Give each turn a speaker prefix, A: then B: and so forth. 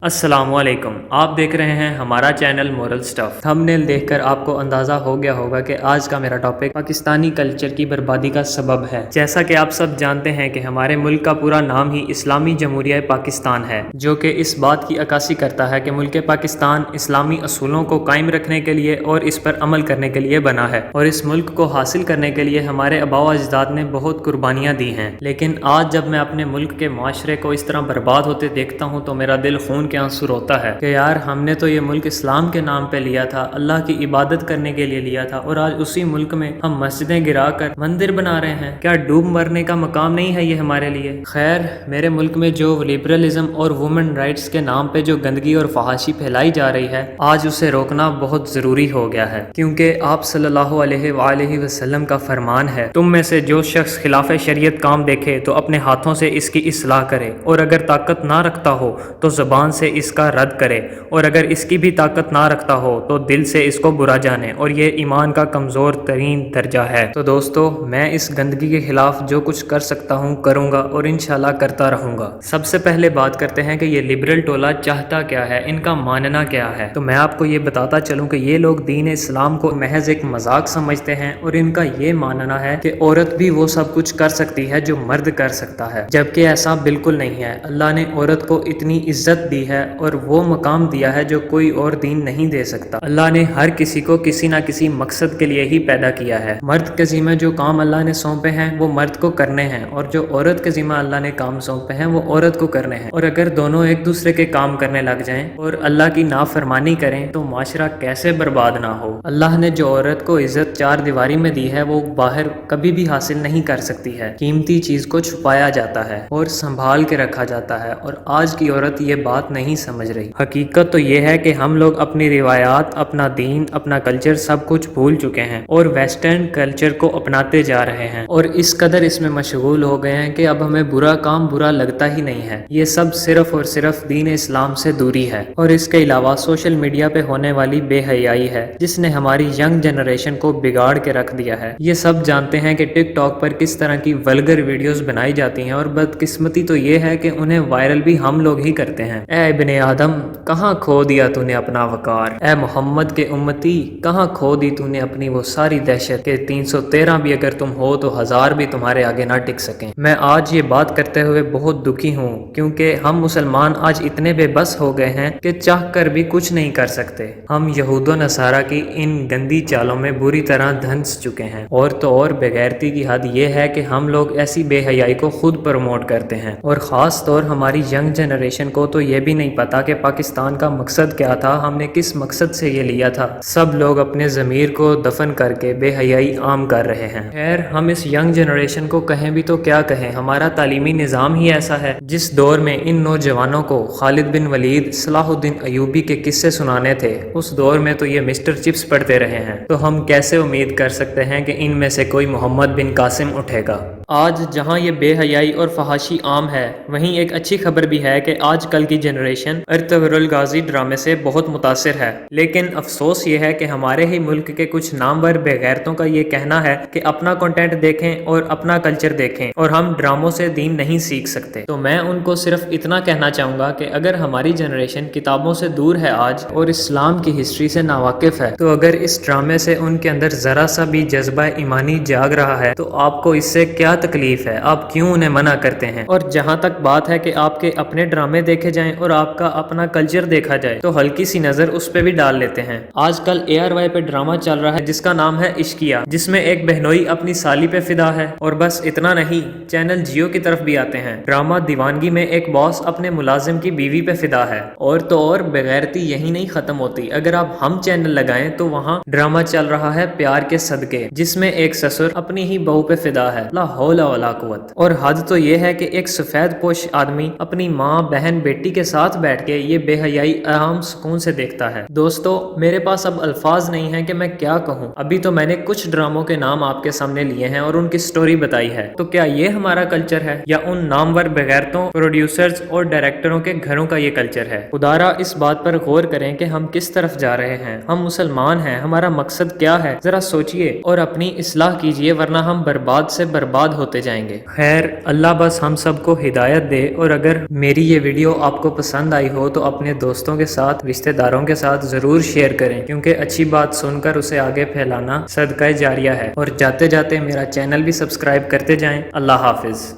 A: السلام علیکم، آپ دیکھ رہے ہیں ہمارا چینل مورل سٹف۔ تھمبنیل دیکھ کر آپ کو اندازہ ہو گیا ہوگا کہ آج کا میرا ٹاپک پاکستانی کلچر کی بربادی کا سبب ہے۔ جیسا کہ آپ سب جانتے ہیں کہ ہمارے ملک کا پورا نام ہی اسلامی جمہوریہ پاکستان ہے، جو کہ اس بات کی عکاسی کرتا ہے کہ ملک پاکستان اسلامی اصولوں کو قائم رکھنے کے لیے اور اس پر عمل کرنے کے لیے بنا ہے، اور اس ملک کو حاصل کرنے کے لیے ہمارے آباء و اجداد نے بہت قربانیاں دی ہیں۔ لیکن آج جب میں اپنے ملک کے معاشرے کو اس طرح برباد ہوتے دیکھتا ہوں تو میرا دل خون کے آنسو روتا ہے کہ یار ہم نے تو یہ ملک اسلام کے نام پہ لیا تھا، اللہ کی عبادت کرنے کے لیے لیا تھا، اور آج اسی ملک میں ہم مسجدیں گرا کر مندر بنا رہے ہیں۔ کیا ڈوب مرنے کا مقام نہیں ہے یہ ہمارے لیے؟ خیر، میرے ملک میں جو لبرلزم اور وومن رائٹس کے نام پہ جو گندگی اور فحاشی پھیلائی جا رہی ہے، آج اسے روکنا بہت ضروری ہو گیا ہے، کیونکہ آپ صلی اللہ علیہ وآلہ وسلم کا فرمان ہے، تم میں سے جو شخص خلاف شریعت کام دیکھے تو اپنے ہاتھوں سے اس کی اصلاح کرے، اور اگر طاقت نہ رکھتا ہو تو زبان سے اس کا رد کرے، اور اگر اس کی بھی طاقت نہ رکھتا ہو تو دل سے اس کو برا جانے، اور یہ ایمان کا کمزور ترین درجہ ہے۔ تو دوستو، میں اس گندگی کے خلاف جو کچھ کر سکتا ہوں کروں گا، اور انشاءاللہ کرتا رہوں گا۔ سب سے پہلے بات کرتے ہیں کہ یہ لبرل ٹولہ چاہتا کیا ہے، ان کا ماننا کیا ہے۔ تو میں آپ کو یہ بتاتا چلوں کہ یہ لوگ دین اسلام کو محض ایک مذاق سمجھتے ہیں، اور ان کا یہ ماننا ہے کہ عورت بھی وہ سب کچھ کر سکتی ہے جو مرد کر سکتا ہے، جبکہ ایسا بالکل نہیں ہے۔ اللہ نے عورت کو اتنی عزت دی ہے اور وہ مقام دیا ہے جو کوئی اور دین نہیں دے سکتا۔ اللہ نے ہر کسی کو کسی نہ کسی مقصد کے لیے ہی پیدا کیا ہے۔ مرد کے ذمہ جو کام اللہ نے سونپے ہیں وہ مرد کو کرنے ہیں، اور جو عورت کے ذمہ اللہ نے کام سونپے ہیں وہ عورت کو کرنے ہیں۔ اور اگر دونوں ایک دوسرے کے کام کرنے لگ جائیں اور اللہ کی نافرمانی کریں تو معاشرہ کیسے برباد نہ ہو۔ اللہ نے جو عورت کو عزت چار دیواری میں دی ہے وہ باہر کبھی بھی حاصل نہیں کر سکتی ہے۔ قیمتی چیز کو چھپایا جاتا ہے اور سنبھال کے رکھا جاتا ہے، اور آج کی عورت یہ بات نہیں سمجھ رہی۔ حقیقت تو یہ ہے کہ ہم لوگ اپنی روایات، اپنا دین، اپنا کلچر سب کچھ بھول چکے ہیں اور ویسٹرن کلچر کو اپناتے جا رہے ہیں، اور اس قدر اس میں مشغول ہو گئے ہیں کہ اب ہمیں برا کام برا لگتا ہی نہیں ہے۔ یہ سب صرف اور صرف دین اسلام سے دوری ہے، اور اس کے علاوہ سوشل میڈیا پہ ہونے والی بے حیائی ہے جس نے ہماری ینگ جنریشن کو بگاڑ کے رکھ دیا ہے۔ یہ سب جانتے ہیں کہ ٹک ٹاک پر کس طرح کی ولگر ویڈیوز بنائی جاتی ہیں، اور بدقسمتی تو یہ ہے کہ انہیں وائرل بھی ہم لوگ ہی کرتے ہیں۔ اے ابن آدم، کہاں کھو دیا تو نے اپنا وقار؟ اے محمد کے امتی، کہاں کھو دی تو نے اپنی وہ ساری دہشت کہ 313 بھی اگر تم ہو تو 1000 بھی تمہارے آگے نہ ٹک سکیں۔ میں آج یہ بات کرتے ہوئے بہت دکھی ہوں، کیونکہ ہم مسلمان آج اتنے بے بس ہو گئے ہیں کہ چاہ کر بھی کچھ نہیں کر سکتے۔ ہم یہود و نصارہ کی ان گندی چالوں میں بری طرح دھنس چکے ہیں، اور تو اور بغیرتی کی حد یہ ہے کہ ہم لوگ ایسی بے حیائی کو خود پروموٹ کرتے ہیں، اور خاص طور ہماری ینگ جنریشن کو تو یہ بھی نہیں پتا کہ پاکستان کا مقصد کیا تھا، ہم نے کس مقصد سے یہ لیا تھا۔ سب لوگ اپنے ضمیر کو دفن کر کے بے حیائی عام کر رہے ہیں۔ خیر، ہم اس ینگ جنریشن کو کہیں بھی تو کیا کہیں، ہمارا تعلیمی نظام ہی ایسا ہے۔ جس دور میں ان نوجوانوں کو خالد بن ولید، صلاح الدین ایوبی کے قصے سنانے تھے، اس دور میں تو یہ مسٹر چپس پڑھتے رہے ہیں، تو ہم کیسے امید کر سکتے ہیں کہ ان میں سے کوئی محمد بن قاسم اٹھے گا؟ آج جہاں یہ بے حیائی اور فحاشی عام ہے، وہیں ایک اچھی خبر بھی ہے کہ آج کل کی جنریشن ارطغرل غازی ڈرامے سے بہت متاثر ہے۔ لیکن افسوس یہ ہے کہ ہمارے ہی ملک کے کچھ نامور بے غیرتوں کا یہ کہنا ہے کہ اپنا کنٹینٹ دیکھیں اور اپنا کلچر دیکھیں، اور ہم ڈراموں سے دین نہیں سیکھ سکتے۔ تو میں ان کو صرف اتنا کہنا چاہوں گا کہ اگر ہماری جنریشن کتابوں سے دور ہے آج اور اسلام کی ہسٹری سے ناواقف ہے، تو اگر اس ڈرامے سے ان کے اندر ذرا سا بھی جذبہ ایمانی جاگ رہا ہے تو آپ کو اس سے کیا تکلیف ہے؟ آپ کیوں انہیں منع کرتے ہیں؟ اور جہاں تک بات ہے کہ آپ کے اپنے ڈرامے دیکھے جائیں اور آپ کا اپنا کلچر دیکھا جائے، تو ہلکی سی نظر اس پہ بھی ڈال لیتے ہیں۔ آج کل ARY پہ ڈرامہ چل رہا ہے جس کا نام ہے عشقیہ، جس میں ایک بہنوئی اپنی سالی پہ فدا ہے، اور بس اتنا نہیں، چینل جیو کی طرف بھی آتے ہیں۔ ڈرامہ دیوانگی میں ایک باس اپنے ملازم کی بیوی پہ فدا ہے، اور تو اور بغیرتی یہی نہیں ختم ہوتی، اگر آپ ہم چینل لگائیں تو وہاں ڈرامہ چل رہا ہے پیار کے صدقے، جس میں ایک سسر اپنی ہی بہو پہ فدا ہے، لا حول ولا قوت۔ اور حد تو یہ ہے کہ ایک سفید پوش آدمی اپنی ماں، بہن، بیٹی کے ساتھ بیٹھ کے یہ بے حیائی عام سکون سے دیکھتا ہے۔ دوستو، میرے پاس اب الفاظ نہیں ہیں کہ میں کیا کہوں۔ ابھی تو میں نے کچھ ڈراموں کے نام آپ کے سامنے لیے ہیں اور ان کی سٹوری بتائی ہے، تو کیا یہ ہمارا کلچر ہے یا ان نامور بغیرتوں، پروڈیوسرز اور ڈائریکٹروں کے گھروں کا یہ کلچر ہے؟ خدارا اس بات پر غور کریں کہ ہم کس طرف جا رہے ہیں۔ ہم مسلمان ہیں، ہمارا مقصد کیا ہے؟ ذرا سوچئے اور اپنی اصلاح کیجئے، ورنہ ہم برباد سے برباد ہوتے جائیں گے۔ خیر اللہ بس ہم سب کو ہدایت دے، اور اگر میری یہ ویڈیو آپ کو پسند آئی ہو تو اپنے دوستوں کے ساتھ، رشتہ داروں کے ساتھ ضرور شیئر کریں، کیونکہ اچھی بات سن کر اسے آگے پھیلانا صدقہ جاریہ ہے۔ اور جاتے جاتے میرا چینل بھی سبسکرائب کرتے جائیں۔ اللہ حافظ۔